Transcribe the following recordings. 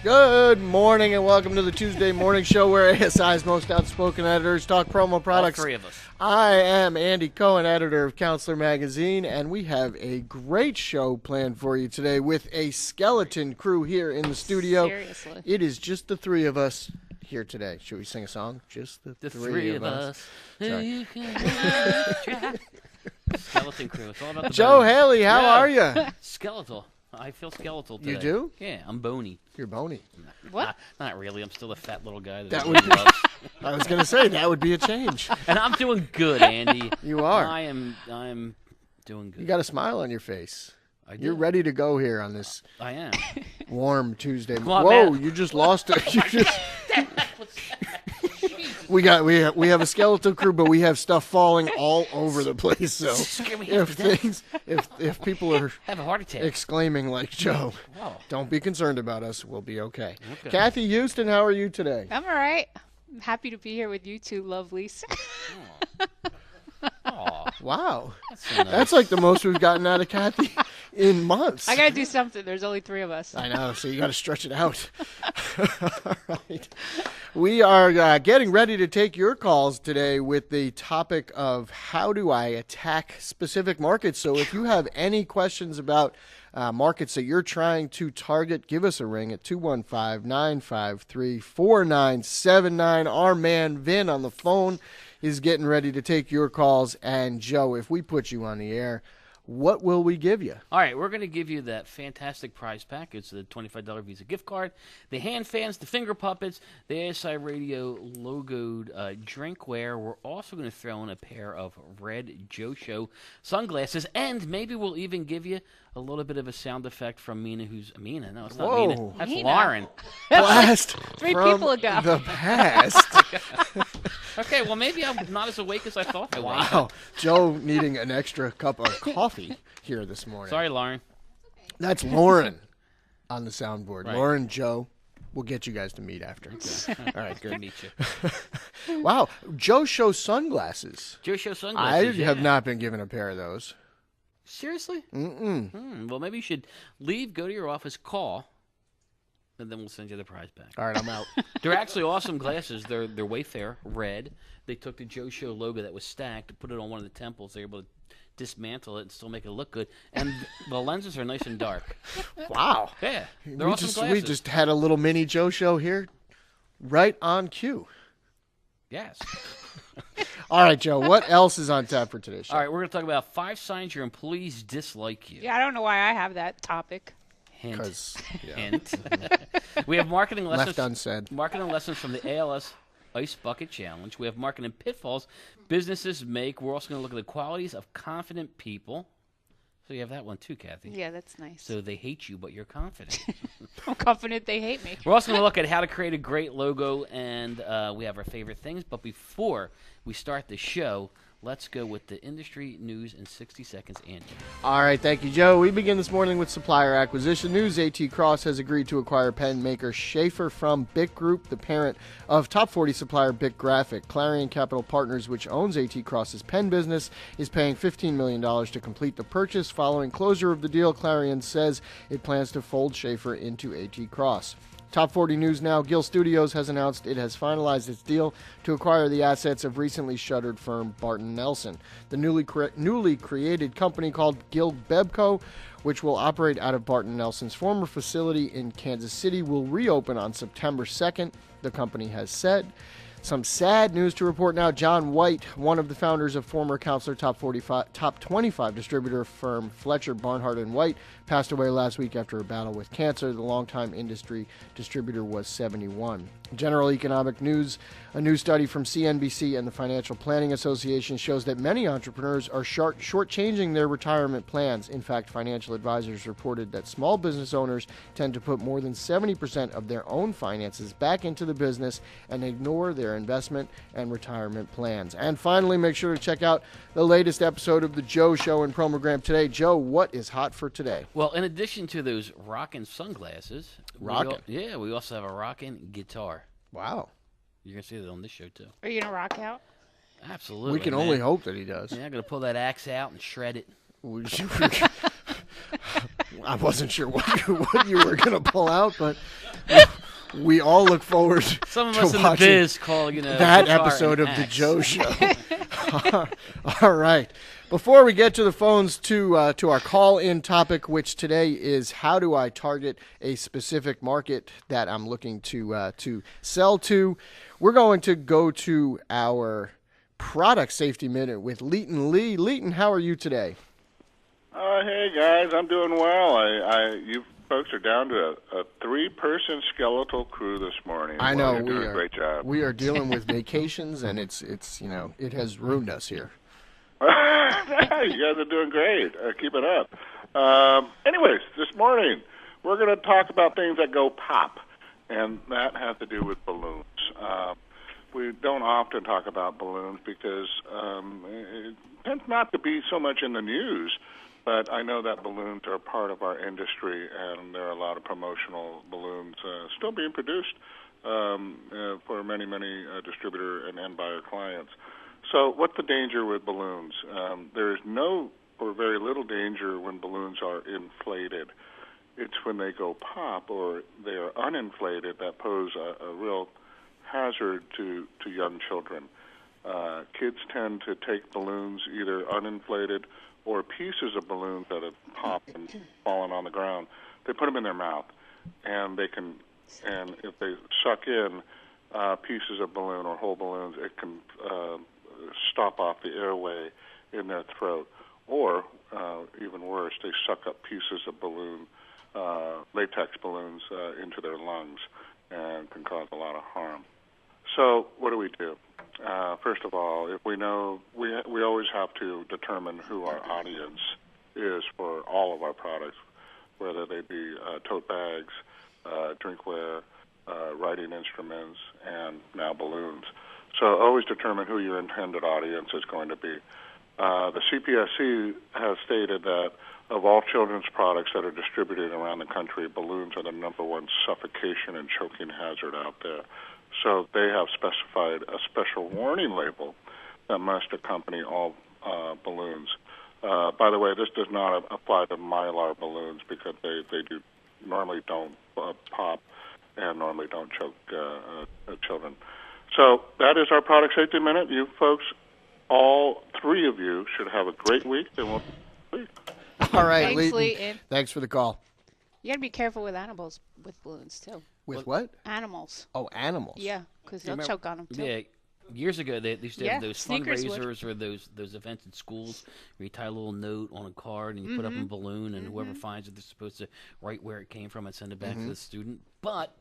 Good morning and welcome to the Tuesday morning show where ASI's most outspoken editors talk promo products. All three of us. I am Andy Cohen, editor of Counselor Magazine, and we have a great show planned for you today with a skeleton crew here in the studio. Seriously. It is just the three of us here today. Should we sing a song? Just the three of us. Sorry. Skeleton crew. It's all about the Joe bone. Haley, how are you? Skeletal. I feel skeletal today. You do? Yeah, I'm bony. You're bony. What? Not really. I'm still a fat little guy. That would be, I was going to say, that would be a change. And I'm doing good, Andy. You are. I'm doing good. You got a smile on your face. I do. You're ready to go here on this I am. warm Tuesday. Come on, Whoa, man. you just lost it. You just... We have a skeletal crew, but we have stuff falling all over the place. So if people are Have a heart attack. exclaiming like Joe, Wow. don't be concerned about us. We'll be okay. Okay. Kathy Houston, how are you today? I'm all right. I'm happy to be here with you two lovelies. Aw, Wow, that's so nice. that's like the most we've gotten out of Kathy in months. I got to do something. There's only three of us. I know, so you got to stretch it out. All right. We are getting ready to take your calls today with the topic of how do I attack specific markets. So if you have any questions about markets that you're trying to target, give us a ring at 215-953-4979. Our man Vin on the phone is getting ready to take your calls. And Joe, if we put you on the air, what will we give you? All right, we're going to give you that fantastic prize package, the $25 Visa gift card, the hand fans, the finger puppets, the ASI Radio logoed drinkware. We're also going to throw in a pair of red Joe Show sunglasses, and maybe we'll even give you a little bit of a sound effect from Mina, Mina. No, it's not Whoa. Mina. That's Mina. Lauren. Blast Three from people ago. the past. Okay, well, maybe I'm not as awake as I thought I was. Wow. Joe needing an extra cup of coffee here this morning. Sorry, Lauren. That's Lauren on the soundboard. Right. Lauren, Joe, we'll get you guys to meet after. All right, Good to good. meet you. Wow. Joe Show sunglasses. Joe Show I sunglasses. have yeah. not been given a pair of those. Seriously? Mm-mm. Well, maybe you should leave, go to your office, call, and then we'll send you the prize back. All right, I'm out. They're actually awesome glasses. They're Wayfair red. They took the Joe Show logo that was stacked, put it on one of the temples. They're able to dismantle it and still make it look good. And the lenses are nice and dark. Wow. Yeah, they're awesome glasses. We just had a little mini Joe Show here right on cue. Yes. All right, Joe, what else is on tap for today's show? All right, we're going to talk about 5 signs your employees dislike you. Yeah, I don't know why I have that topic. Hint. Because Hint. We have marketing lessons. left unsaid. Marketing lessons from the ALS Ice Bucket Challenge. We have marketing pitfalls businesses make. We're also going to look at the qualities of confident people. So you have that one too, Kathy. Yeah, that's nice. So they hate you, but you're confident. I'm confident they hate me. We're also going to look at how to create a great logo, and we have our favorite things. But before we start the show, let's go with the industry news in 60 seconds, Andy. All right, thank you, Joe. We begin this morning with supplier acquisition news. AT Cross has agreed to acquire pen maker Schaefer from Bic Group, the parent of top 40 supplier Bic Graphic. Clarion Capital Partners, which owns AT Cross's pen business, is paying $15 million to complete the purchase. Following closure of the deal, Clarion says it plans to fold Schaefer into AT Cross. Top 40 News Now, Gill Studios has announced it has finalized its deal to acquire the assets of recently shuttered firm Barton Nelson. The newly created company called Gill Bebco, which will operate out of Barton Nelson's former facility in Kansas City, will reopen on September 2nd, the company has said. Some sad news to report now. John White, one of the founders of former Counselor Top 25 distributor firm Fletcher, Barnhart & White, passed away last week after a battle with cancer. The longtime industry distributor was 71. General economic news, a new study from CNBC and the Financial Planning Association shows that many entrepreneurs are shortchanging their retirement plans. In fact, financial advisors reported that small business owners tend to put more than 70% of their own finances back into the business and ignore their investment and retirement plans. And finally, make sure to check out the latest episode of The Joe Show and Promogram today. Joe, what is hot for today? Well, in addition to those rockin' sunglasses, we also have a rockin' guitar. Wow. You're going to see that on this show, too. Are you going to rock out? Absolutely. We can only hope that he does. Yeah, I'm going to pull that axe out and shred it. I wasn't sure what you were going to pull out, but we all look forward Some of to us in the watching biz call, that guitar episode an of the axe. Joe Show. All right. Before we get to the phones to our call-in topic, which today is how do I target a specific market that I'm looking to sell to, we're going to go to our product safety minute with Leighton Lee. Leighton, how are you today? Hey guys, I'm doing well. You folks are down to a 3-person skeletal crew this morning. I know You're doing a great job. We are dealing with vacations, and it's it has ruined us here. You guys are doing great. Keep it up. Anyways, this morning we're going to talk about things that go pop, and that has to do with balloons. We don't often talk about balloons because it tends not to be so much in the news. But I know that balloons are part of our industry, and there are a lot of promotional balloons still being produced for many distributor and end buyer clients. So what's the danger with balloons? There is no or very little danger when balloons are inflated. It's when they go pop or they are uninflated that pose a real hazard to young children. Kids tend to take balloons either uninflated or pieces of balloons that have popped and fallen on the ground. They put them in their mouth, and if they suck in pieces of balloon or whole balloons, it can stop off the airway in their throat. Or, even worse, they suck up pieces of balloon, latex balloons, into their lungs and can cause a lot of harm. So what do we do? First of all, if we know, we always have to determine who our audience is for all of our products, whether they be tote bags, drinkware, writing instruments, and now balloons. So always determine who your intended audience is going to be. The CPSC has stated that of all children's products that are distributed around the country, balloons are the number one suffocation and choking hazard out there. So they have specified a special warning label that must accompany all balloons. By the way, this does not apply to Mylar balloons because they normally don't pop and normally don't choke children. So that is our Product Safety Minute. You folks, all 3 of you, should have a great week, and we'll see. All right, Thanks, Leighton. Leighton. Thanks for the call. You gotta be careful with animals with balloons too. With what? Animals. Oh, animals. Yeah, because they'll remember- choke on them too. Yeah, years ago they used to Yeah, have those sneakers would. fundraisers or those events in schools where you tie a little note on a card and you put up a balloon, and whoever finds it, they're supposed to write where it came from and send it back to the student. But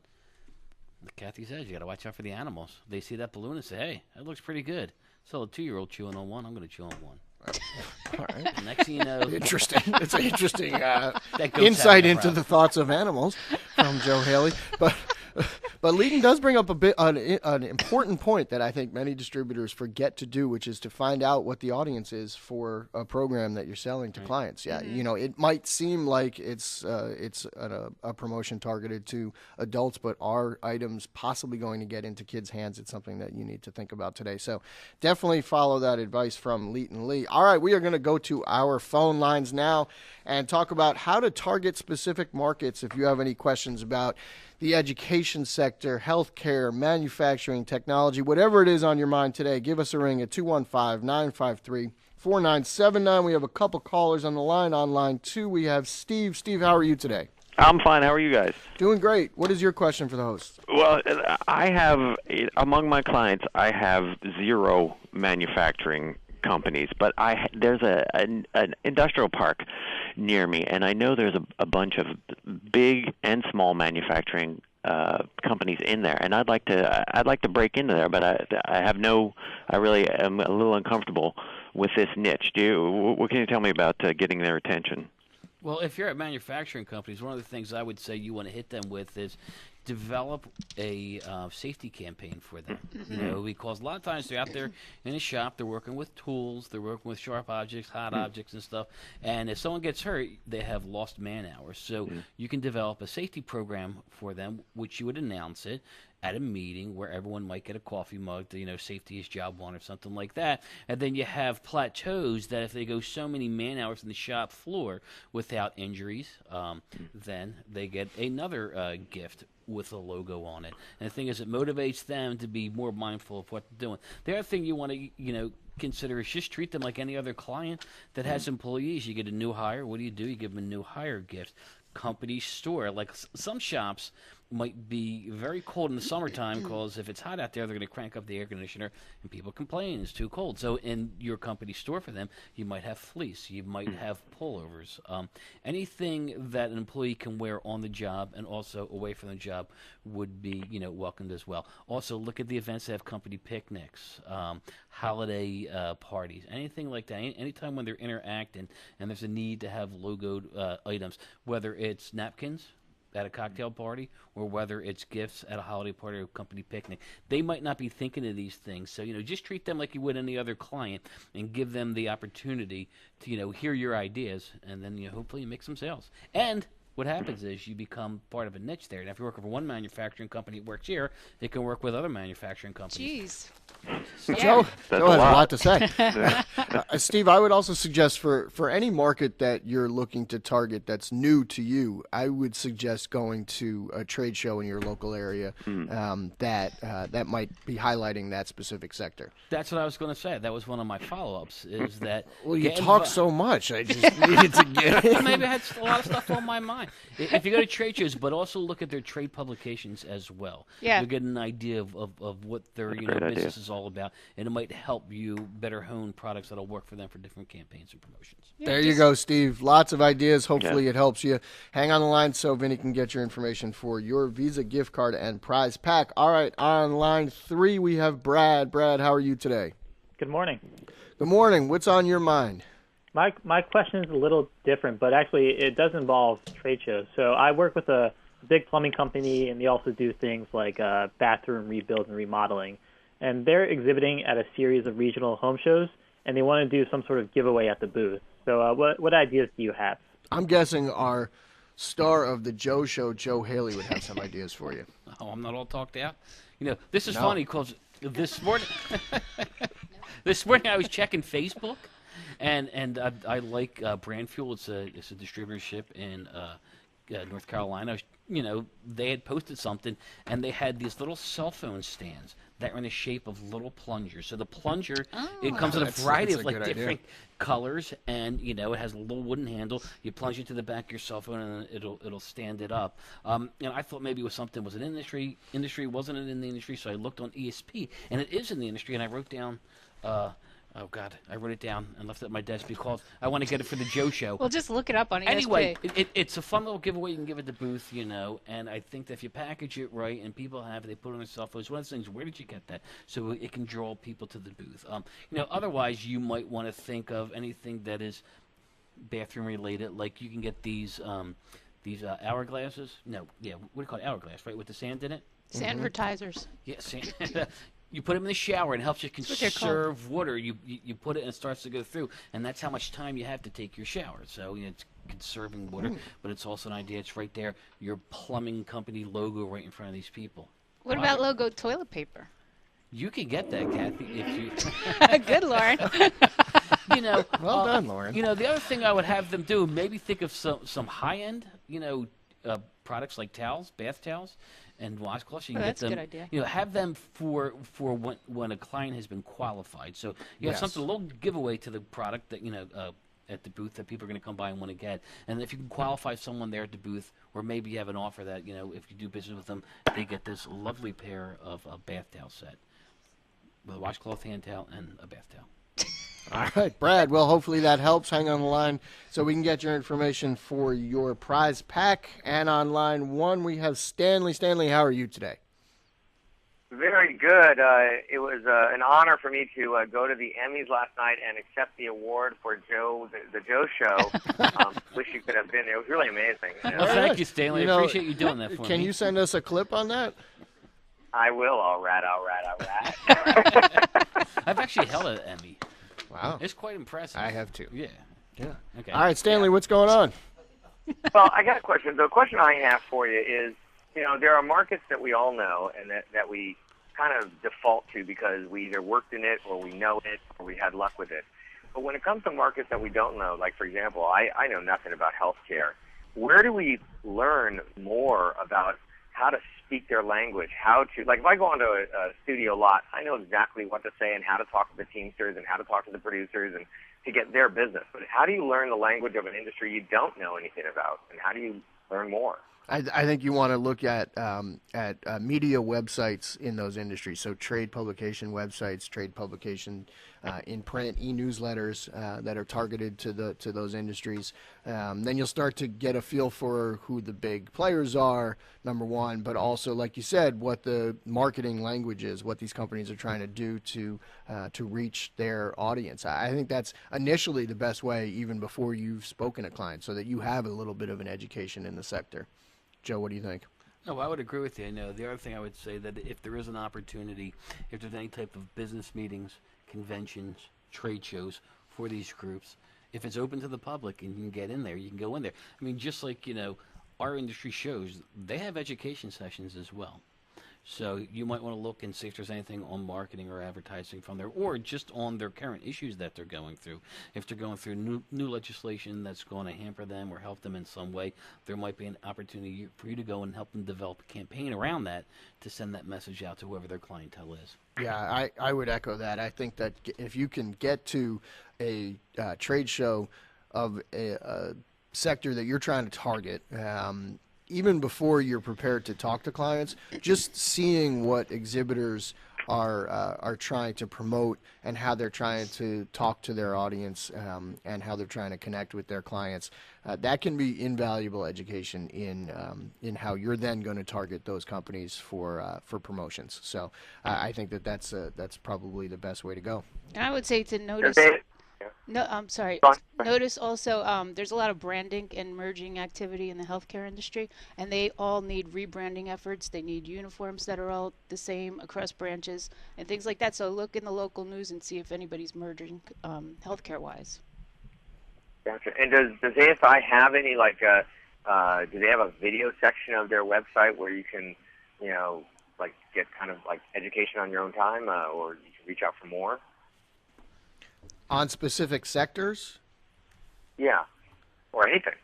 like Kathy says, you got to watch out for the animals. They see that balloon and say, "Hey, that looks pretty good." So a 2-year-old chewing on one, I'm going to chew on one. All right. Next thing you know, Interesting. It's an interesting that goat's insight having a into problem. the thoughts of animals from Joe Haley. But Leighton does bring up an important point that I think many distributors forget to do, which is to find out what the audience is for a program that you're selling to clients. Yeah, it might seem like it's a promotion targeted to adults, but are items possibly going to get into kids' hands? It's something that you need to think about today. So definitely follow that advice from Leighton Lee. All right, we are going to go to our phone lines now and talk about how to target specific markets. If you have any questions about the education sector, healthcare, manufacturing, technology, whatever it is on your mind today, give us a ring at 215-953-4979. We have a couple callers on the line. On line 2, we have Steve. Steve, how are you today? I'm fine. How are you guys? Doing great. What is your question for the host? Well, I have, among my clients, I have 0 manufacturing companies, but there's an industrial park near me, and I know there's a bunch of big and small manufacturing companies in there, and I'd like to break into there, but I really am a little uncomfortable with this niche. What can you tell me about getting their attention? Well, if you're at manufacturing companies, one of the things I would say you want to hit them with is develop a safety campaign for them. You know, because a lot of times they're out there in a shop, they're working with tools, they're working with sharp objects, hot objects and stuff, and if someone gets hurt, they have lost man hours. So you can develop a safety program for them, which you would announce it at a meeting where everyone might get a coffee mug, to, you know, safety is job one or something like that. And then you have plateaus that if they go so many man hours in the shop floor without injuries, then they get another gift with a logo on it. And the thing is, it motivates them to be more mindful of what they're doing. The other thing you want to, you know, consider is just treat them like any other client that has employees. You get a new hire. What do? You give them a new hire gift. Company store, like some shops might be very cold in the summertime because if it's hot out there, they're going to crank up the air conditioner and people complain it's too cold. So in your company store for them, you might have fleece, you might have pullovers, anything that an employee can wear on the job and also away from the job would be, you know, welcomed as well. Also, look at the events that have company picnics, holiday parties, anything like that. Anytime when they're interacting and there's a need to have logoed items, whether it's napkins at a cocktail party or whether it's gifts at a holiday party or a company picnic. They might not be thinking of these things. So, you know, just treat them like you would any other client and give them the opportunity to, you know, hear your ideas and then, you know, hopefully you make some sales. And what happens is you become part of a niche there. And if you're working for one manufacturing company that works here, it can work with other manufacturing companies. Jeez. So Yeah. Joe has a lot to say. Yeah. Steve, I would also suggest for any market that you're looking to target that's new to you, I would suggest going to a trade show in your local area that might be highlighting that specific sector. That's what I was going to say. That was one of my follow-ups is that... Well, you talk so much. I just needed to get it. Maybe I had a lot of stuff on my mind. If you go to trade shows, but also look at their trade publications as well. Yeah. You'll get an idea of what their business is all about, and it might help you better hone products that'll work for them for different campaigns and promotions. Yeah, There you go, Steve. Lots of ideas. Hopefully it helps you. Hang on the line so Vinny can get your information for your Visa gift card and prize pack. All right, on line 3 we have Brad. Brad, how are you today? Good morning. Good morning. What's on your mind? My question is a little different, but actually it does involve trade shows. So I work with a big plumbing company, and they also do things like bathroom rebuilds and remodeling. And they're exhibiting at a series of regional home shows, and they want to do some sort of giveaway at the booth. So what ideas do you have? I'm guessing our star of the Joe Show, Joe Haley, would have some ideas for you. Oh, I'm not all talked out. You know, this is funny because this morning, I was checking Facebook, and I like Brand Fuel. It's a distributorship in North Carolina. You know, they had posted something, and they had these little cell phone stands that are in the shape of little plungers. So the plunger, it comes in a variety of like different colors, and you know, it has a little wooden handle. You plunge it to the back of your cell phone, and it'll stand it up. You know, I thought maybe it was something was an industry. Wasn't it in the industry? So I looked on ESP, and it is in the industry. And I wrote down. Oh, God, I wrote it down and left it at my desk because I want to get it for the Joe Show. Well, just look it up on ESP. Anyway, it's a fun little giveaway. You can give it at the booth, you know, and I think that if you package it right and people have it, they put it on their cell phones. One of the things, where did you get that? So it can draw people to the booth. You know, otherwise you might want to think of anything that is bathroom related, like you can get these hourglasses. No, yeah, what do you call it? Hourglass, right, with the sand in it? Sandvertisers. Yeah, sand. You put them in the shower and it helps you conserve water. You put it and it starts to go through, and that's how much time you have to take your shower. So you know, it's conserving water, but it's also an idea. It's right there, your plumbing company logo right in front of these people. What about logo toilet paper? You can get that, Kathy, if you. Good, Lauren. You know, Well done, Lauren. You know, the other thing I would have them do, maybe think of some high end, you know, products like towels, bath towels. And washcloths, you can that's get them. a good idea. You know, have them for when a client has been qualified. So you have something, a little giveaway to the product that you know at the booth that people are going to come by and want to get. And if you can qualify someone there at the booth, or maybe you have an offer that you know if you do business with them, they get this lovely pair of a bath towel set with a washcloth, hand towel, and a bath towel. All right, Brad. Well, hopefully that helps. Hang on the line so we can get your information for your prize pack. And on line 1, we have Stanley. Stanley, how are you today? Very good. It was an honor for me to go to the Emmys last night and accept the award for Joe, the Joe Show. Wish you could have been there. It was really amazing. Well, thank you, Stanley. I appreciate you doing that for me. Can you send us a clip on that? I will. All right. I've actually held an Emmy. Wow. It's quite impressive. I have too. Yeah. Yeah. Okay. All right, Stanley, what's going on? Well, I got a question. The question I have for you is, there are markets that we all know and that we kind of default to because we either worked in it or we know it or we had luck with it. But when it comes to markets that we don't know, like, for example, I know nothing about healthcare, where do we learn more about how to speak their language, if I go onto a studio lot, I know exactly what to say and how to talk to the Teamsters and how to talk to the producers and to get their business. But how do you learn the language of an industry you don't know anything about, and how do you learn more? I think you want to look at media websites in those industries. So trade publication websites, trade publication in print, e-newsletters that are targeted to those industries. Then you'll start to get a feel for who the big players are, number one, but also, like you said, what the marketing language is, what these companies are trying to do to reach their audience. I think that's initially the best way, even before you've spoken to clients, so that you have a little bit of an education in the sector. Joe, what do you think? No, I would agree with you. The other thing I would say that if there is an opportunity, if there's any type of business meetings, conventions, trade shows for these groups, if it's open to the public and you can get in there, you can go in there. I mean, just like, our industry shows, they have education sessions as well. So you might want to look and see if there's anything on marketing or advertising from there, or just on their current issues that they're going through. If they're going through new legislation that's going to hamper them or help them in some way, there might be an opportunity for you to go and help them develop a campaign around that to send that message out to whoever their clientele is. Yeah, I would echo that. I think that if you can get to a trade show of a sector that you're trying to target, even before you're prepared to talk to clients, just seeing what exhibitors are trying to promote and how they're trying to talk to their audience and how they're trying to connect with their clients, that can be invaluable education in how you're then going to target those companies for promotions. So I think that's probably the best way to go. And I would say to notice. No, I'm sorry. Notice also there's a lot of branding and merging activity in the healthcare industry, and they all need rebranding efforts. They need uniforms that are all the same across branches and things like that. So look in the local news and see if anybody's merging healthcare-wise. Gotcha. And does ASI have any, do they have a video section of their website where you can, get kind of like education on your own time, or you can reach out for more? On specific sectors? Yeah, or anything.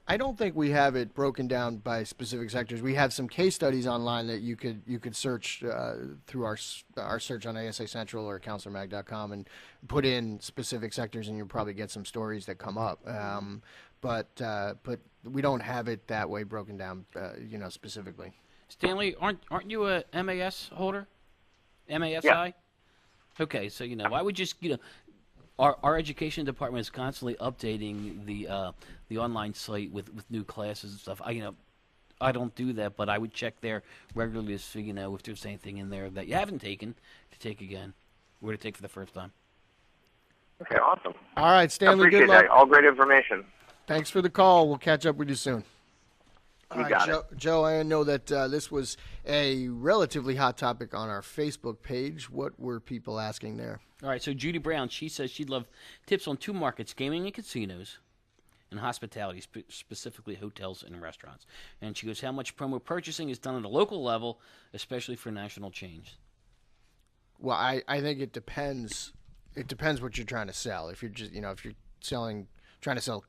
I don't think we have it broken down by specific sectors. We have some case studies online that you could search through our search on ASI Central or counselormag.com and put in specific sectors, and you'll probably get some stories that come up. But we don't have it that way broken down, specifically. Stanley, aren't you a MAS holder? MASI? Yeah. Okay, so I would just Our education department is constantly updating the online site with new classes and stuff. I don't do that, but I would check there regularly to see if there's anything in there that you haven't taken to take again, or to take for the first time. Okay, awesome. All right, Stanley, good luck. That. All great information. Thanks for the call. We'll catch up with you soon. You got it. Joe, I know that this was a relatively hot topic on our Facebook page. What were people asking there? All right, so Judy Brown, she says she'd love tips on two markets, gaming and casinos, and hospitality, specifically hotels and restaurants. And she goes, how much promo purchasing is done at a local level, especially for national chains? Well, I think it depends. It depends what you're trying to sell. If you're just, if you're trying to sell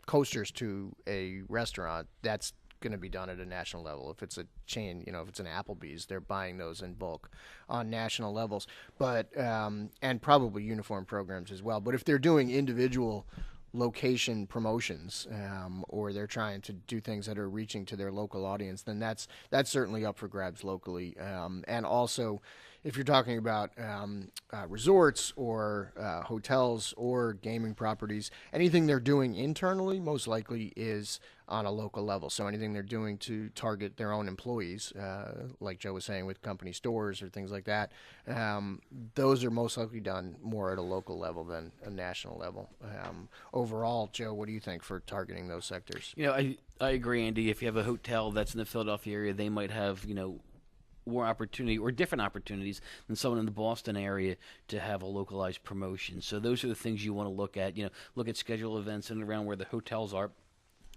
coasters to a restaurant, that's going to be done at a national level. If it's a chain, if it's an Applebee's, they're buying those in bulk on national levels. But and probably uniform programs as well. But if they're doing individual location promotions, or they're trying to do things that are reaching to their local audience, then that's certainly up for grabs locally. And also, if you're talking about resorts or hotels or gaming properties, anything they're doing internally most likely is on a local level. So anything they're doing to target their own employees, like Joe was saying with company stores or things like that, those are most likely done more at a local level than a national level. Overall, Joe, what do you think for targeting those sectors? I agree, Andy. If you have a hotel that's in the Philadelphia area, they might have, more opportunity or different opportunities than someone in the Boston area to have a localized promotion. So those are the things you want to look at. Look at scheduled events in and around where the hotels are,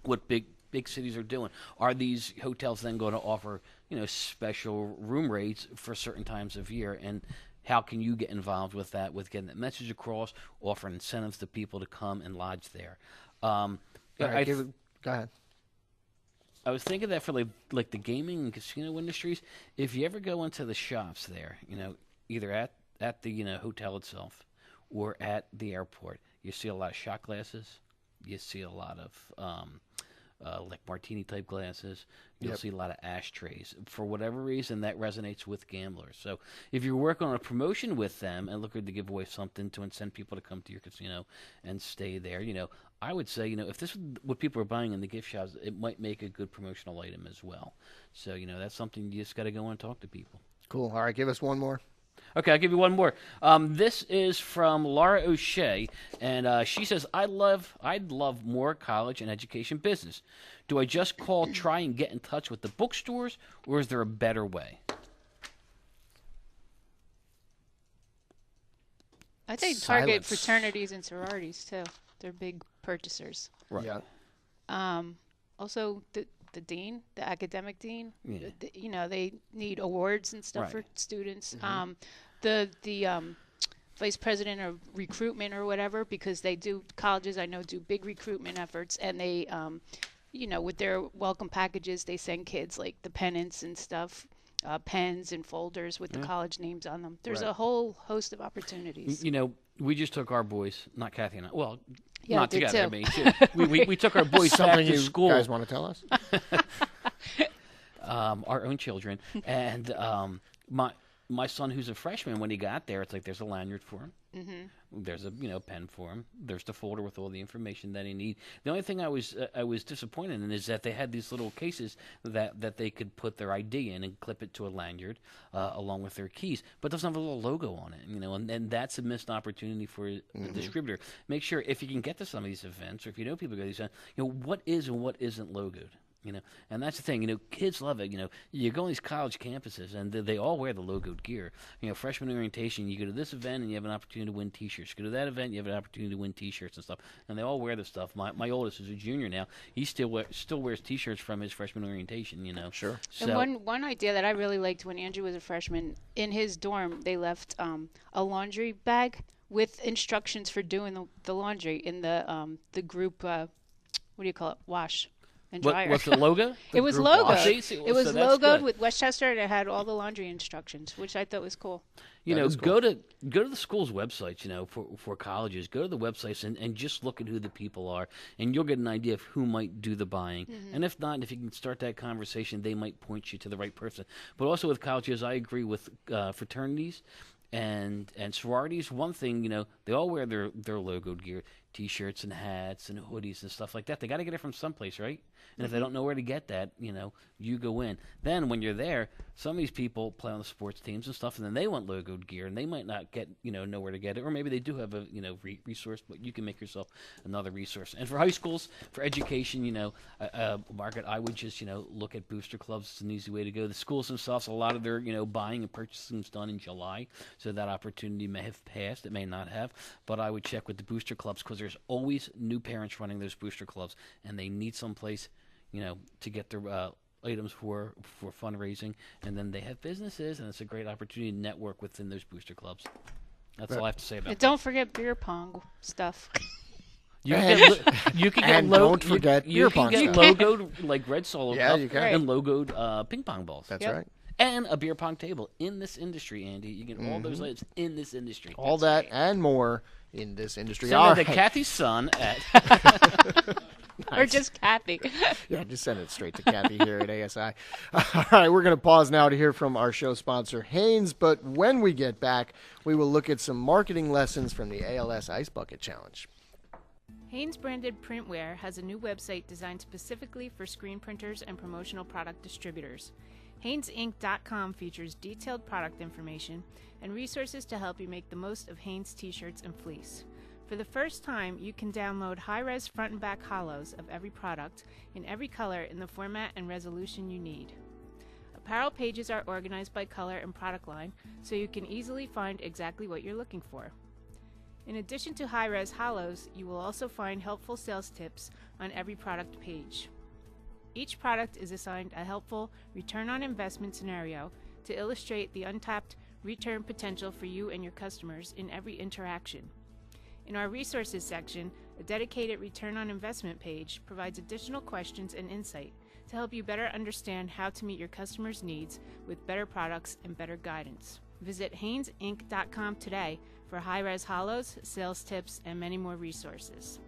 what big cities are doing. Are these hotels then going to offer, special room rates for certain times of year? And how can you get involved with that, with getting that message across, offering incentives to people to come and lodge there? Go ahead. I was thinking that for like the gaming and casino industries, if you ever go into the shops there, either at the hotel itself or at the airport, you see a lot of shot glasses. You see a lot of like martini type glasses. You'll see a lot of ashtrays. For whatever reason, that resonates with gamblers. So if you're working on a promotion with them and looking to give away something to incent people to come to your casino and stay there, I would say, if this is what people are buying in the gift shops, it might make a good promotional item as well. So, that's something you just got to go and talk to people. Cool. All right, give us one more. Okay, I'll give you one more. This is from Laura O'Shea, and she says, I'd love more college and education business. Do I just try and get in touch with the bookstores, or is there a better way? I think target fraternities and sororities, too. They're big purchasers. Right. Yeah. Also, the dean, the academic dean, they need awards and stuff for students. Mm-hmm. The vice president of recruitment or whatever, because colleges I know do big recruitment efforts, and they, with their welcome packages, they send kids like the pennants and stuff, pens and folders with the college names on them. There's a whole host of opportunities. We just took our boys, not Kathy and I, well, yeah, not together, too. I mean, we took our boys back to school. You guys want to tell us? Our own children. And my son, who's a freshman, when he got there, it's like there's a lanyard for him. Mm-hmm. There's a pen for him. There's the folder with all the information that he needs. The only thing I was disappointed in is that they had these little cases that they could put their ID in and clip it to a lanyard along with their keys, but it doesn't have a little logo on it. And that's a missed opportunity for a distributor. Make sure if you can get to some of these events, or if you know people go to these events, what is and what isn't logoed. And that's the thing. Kids love it. You go on these college campuses, and they all wear the logoed gear. Freshman orientation, you go to this event, and you have an opportunity to win T-shirts. You go to that event, you have an opportunity to win T-shirts and stuff. And they all wear this stuff. My oldest is a junior now. He still wears T-shirts from his freshman orientation. Sure. So, and one idea that I really liked when Andrew was a freshman, in his dorm, they left a laundry bag with instructions for doing the laundry in the group. What do you call it? Wash. And dryer. What's the logo? It was logoed. It was logoed with Westchester, and it had all the laundry instructions, which I thought was cool. Go to the school's websites. For colleges, go to the websites and just look at who the people are, and you'll get an idea of who might do the buying. Mm-hmm. And if not, if you can start that conversation, they might point you to the right person. But also with colleges, I agree with fraternities and sororities. One thing, they all wear their logoed gear, T-shirts and hats and hoodies and stuff like that. They got to get it from someplace, right? And if they don't know where to get that, you go in. Then when you're there, some of these people play on the sports teams and stuff, and then they want logoed gear, and they might not get, know where to get it, or maybe they do have a, resource, but you can make yourself another resource. And for high schools, for education, Margaret, I would just, look at booster clubs. It's an easy way to go. The schools themselves, a lot of their, buying and purchasing is done in July, so that opportunity may have passed. It may not have, but I would check with the booster clubs, because there's always new parents running those booster clubs, and they need someplace to get their items for fundraising, and then they have businesses, and it's a great opportunity to network within those booster clubs. That's all I have to say about that. Don't forget beer pong stuff. You can get don't forget beer pong stuff. Logoed like red Solo cup you can. and logoed ping pong balls. That's right. And a beer pong table in this industry, Andy. You get all those items in this industry. All that and more in this industry. Send all that right. to Kathy's son at Or just Kathy. Yeah, just send it straight to Kathy here at ASI. All right, we're going to pause now to hear from our show sponsor, Hanes. But when we get back, we will look at some marketing lessons from the ALS Ice Bucket Challenge. Hanes branded printwear has a new website designed specifically for screen printers and promotional product distributors. HanesInc.com features detailed product information and resources to help you make the most of Hanes t-shirts and fleece. For the first time, you can download high-res front and back holos of every product in every color in the format and resolution you need. Apparel pages are organized by color and product line, so you can easily find exactly what you're looking for. In addition to high-res holos, you will also find helpful sales tips on every product page. Each product is assigned a helpful return on investment scenario to illustrate the untapped return potential for you and your customers in every interaction. In our resources section, a dedicated return on investment page provides additional questions and insight to help you better understand how to meet your customers' needs with better products and better guidance. Visit HanesInc.com today for high-res holos, sales tips, and many more resources.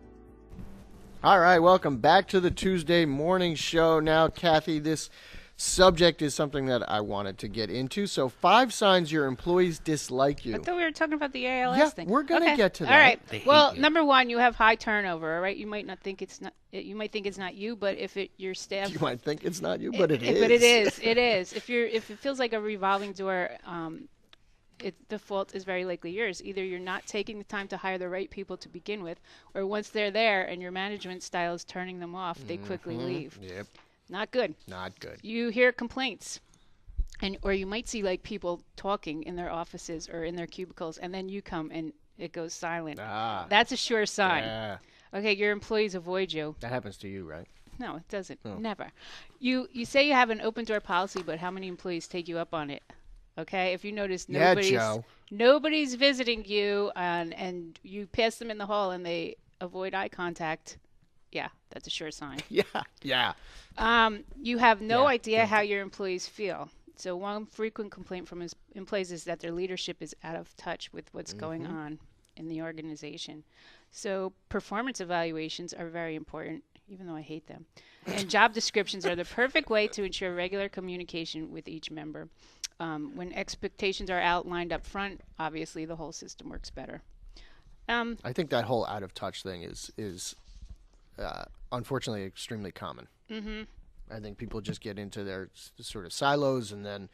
All right, welcome back to the Tuesday morning show. Now, Kathy, this subject is something that I wanted to get into. So 5 signs your employees dislike you. I thought we were talking about the ALS thing. Yeah, we're going to get to that. All right. Well, number 1, you have high turnover, all right? You might think it's not you, but if your staff... You might think it's not you, but it is. But it is. It is. If it feels like a revolving door... the fault is very likely yours. Either you're not taking the time to hire the right people to begin with, or once they're there and your management style is turning them off, they quickly leave. Yep. Not good. Not good. You hear complaints, or you might see like people talking in their offices or in their cubicles, and then you come and it goes silent. That's a sure sign. Yeah. Okay, your employees avoid you. That happens to you, right? No, it doesn't. Oh. Never. You say you have an open door policy, but how many employees take you up on it? Okay, if you notice nobody's visiting you and you pass them in the hall and they avoid eye contact, yeah, that's a sure sign. Yeah. You have no idea how your employees feel. So one frequent complaint from his employees is that their leadership is out of touch with what's going on in the organization. So performance evaluations are very important, even though I hate them. And job descriptions are the perfect way to ensure regular communication with each member. When expectations are outlined up front, obviously the whole system works better. I think that whole out of touch thing is unfortunately extremely common. Mm-hmm. I think people just get into their sort of silos and then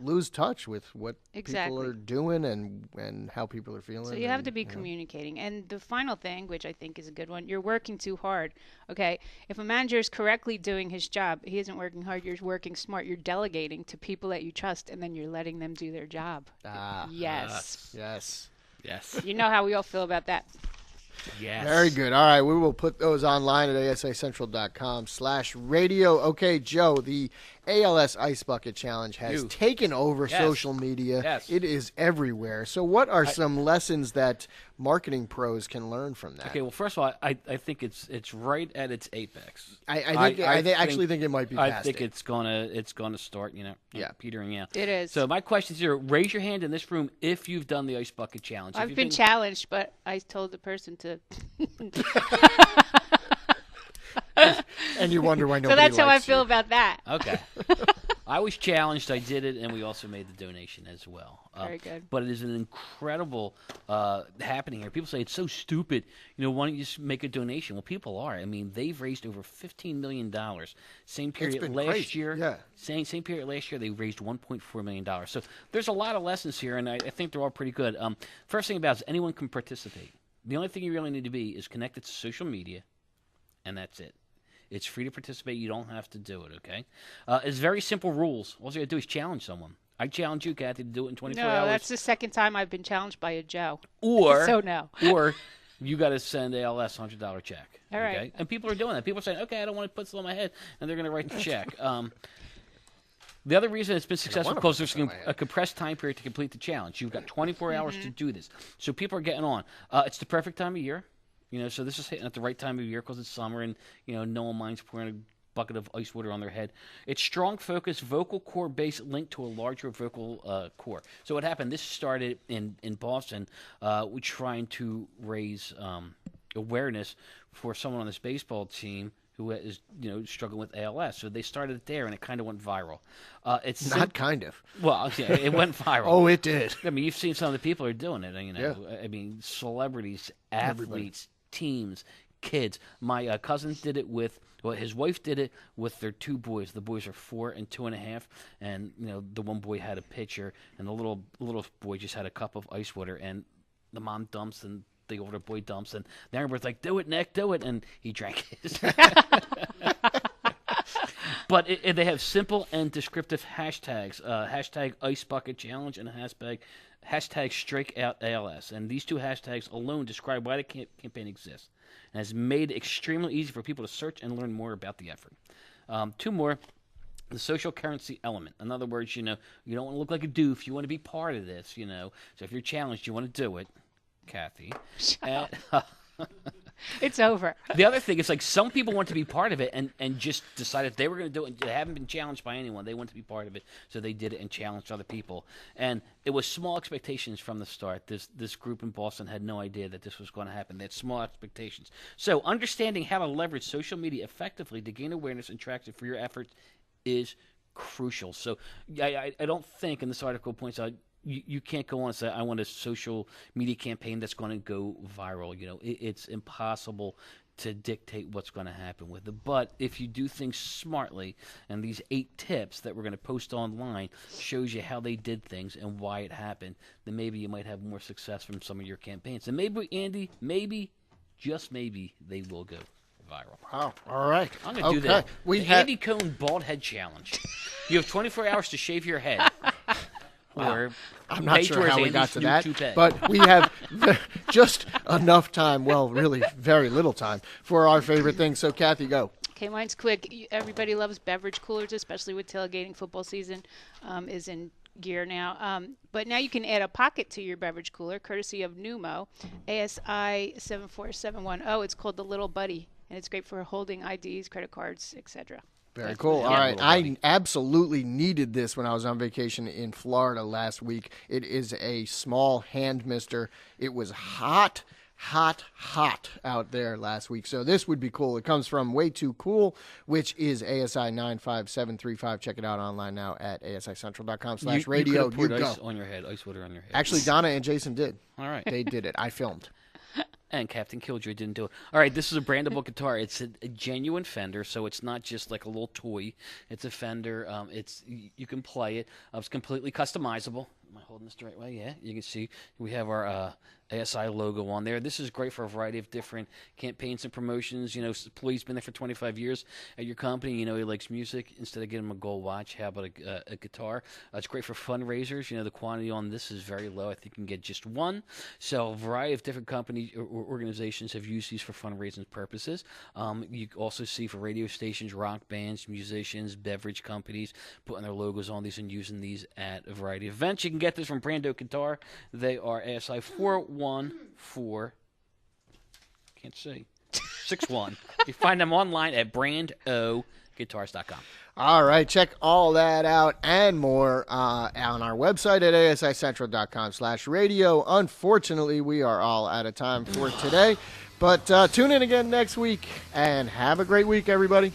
lose touch with what people are doing and how people are feeling. So you have to be communicating. And the final thing, which I think is a good one, you're working too hard. Okay, if a manager is correctly doing his job, he isn't working hard, you're working smart. You're delegating to people that you trust, and then you're letting them do their job. Yes. You know how we all feel about that. Yes. Very good. All right, we will put those online at asicentral.com/radio. Okay, Joe, the ALS Ice Bucket Challenge has taken over social media. Yes. It is everywhere. So what are some lessons that marketing pros can learn from that? Okay, well, first of all, I think it's right at its apex. I actually think it might be past I think it's gonna start, petering out. It is. So my question is here, raise your hand in this room if you've done the Ice Bucket Challenge. I've been challenged, but I told the person to... And you wonder why nobody So that's how I likes feel you. about that. Okay. I was challenged. I did it, and we also made the donation as well. Very good. But it is an incredible happening here. People say it's so stupid. Why don't you just make a donation? Well, people are. I mean, they've raised over $15 million. Same period last year. Yeah. Same period last year, they raised $1.4 million. So there's a lot of lessons here, and I think they're all pretty good. First thing about it is anyone can participate. The only thing you really need to be is connected to social media, and that's it. It's free to participate. You don't have to do it, okay? It's very simple rules. All you got to do is challenge someone. I challenge you, Kathy, to do it in 24 hours. No, that's the second time I've been challenged by a Joe. Or, so no. Or you got to send ALS $100 check. All right. Okay? And people are doing that. People are saying, okay, I don't want to put this on my head, and they're going to write the check. The other reason it's been successful because there's a compressed time period to complete the challenge. You've got 24 hours to do this. So people are getting on. It's the perfect time of year. So this is hitting at the right time of year because it's summer and, no one minds pouring a bucket of ice water on their head. It's strong focus, vocal core base linked to a larger vocal core. So what happened, this started in Boston. We're trying to raise awareness for someone on this baseball team who is, struggling with ALS. So they started it there, and it kind of went viral. It's not kind of. Well, yeah, it went viral. Oh, it did. I mean, you've seen some of the people who are doing it. Yeah. I mean, celebrities, athletes, teams, kids. My cousin did it with. Well, his wife did it with their 2 boys. The boys are 4 and 2.5, and the one boy had a pitcher, and the little boy just had a cup of ice water, and the mom dumps, and the older boy dumps, and the younger boy's like, "Do it, Nick, do it," and he drank his. But they have simple and descriptive hashtags: hashtag Ice Bucket Challenge and hashtag Strike Out ALS. And these 2 hashtags alone describe why the campaign exists, and has made it extremely easy for people to search and learn more about the effort. 2 more. The social currency element. In other words, you don't want to look like a doof. You want to be part of this, So if you're challenged, you want to do it, Kathy. It's over. The other thing is, some people want to be part of it and just decided they were going to do it. They haven't been challenged by anyone. They want to be part of it, so they did it and challenged other people. And it was small expectations from the start. This group in Boston had no idea that this was going to happen. They had small expectations. So understanding how to leverage social media effectively to gain awareness and traction for your efforts is crucial. So I don't think, and this article points out, you can't go on and say, I want a social media campaign that's going to go viral. It's impossible to dictate what's going to happen with it. But if you do things smartly, and these 8 tips that we're going to post online shows you how they did things and why it happened, then maybe you might have more success from some of your campaigns. And maybe, Andy, just maybe, they will go viral. Wow. All right. I'm going to do that. Andy Cohen Bald Head Challenge. You have 24 hours to shave your head. Wow. Or I'm not sure how we got to that, but we have just enough time, well, really very little time, for our favorite thing. So, Kathy, go. Okay, mine's quick. Everybody loves beverage coolers, especially with tailgating. Football season is in gear now. But now you can add a pocket to your beverage cooler, courtesy of Numo, ASI 74710. It's called the Little Buddy, and it's great for holding IDs, credit cards, etc. Very cool. All right. I absolutely needed this when I was on vacation in Florida last week. It is a small hand mister. It was hot out there last week. So this would be cool. It comes from Way Too Cool, which is ASI 95735. Check it out online now at asicentral.com/radio. You could have poured ice on your head, ice water on your head. Actually, Donna and Jason did. All right. They did it. I filmed. And Captain Killjoy didn't do it. All right, this is a brandable guitar. It's a genuine Fender, so it's not just like a little toy. It's a Fender. You can play it. It's completely customizable. Am I holding this the right way? Yeah. You can see we have our ASI logo on there. This is great for a variety of different campaigns and promotions. Employee's been there for 25 years at your company. He likes music. Instead of getting him a gold watch, how about a guitar? It's great for fundraisers. The quantity on this is very low. I think you can get just one. So a variety of different companies or organizations have used these for fundraising purposes. You also see for radio stations, rock bands, musicians, beverage companies putting their logos on these and using these at a variety of events. You can get this from Brando Guitar. They are ASI 414. Can't see. 61. You find them online at brandoguitars.com. All right, check all that out and more on our website at asicentral.com/radio. Unfortunately, we are all out of time for today, but tune in again next week and have a great week, everybody.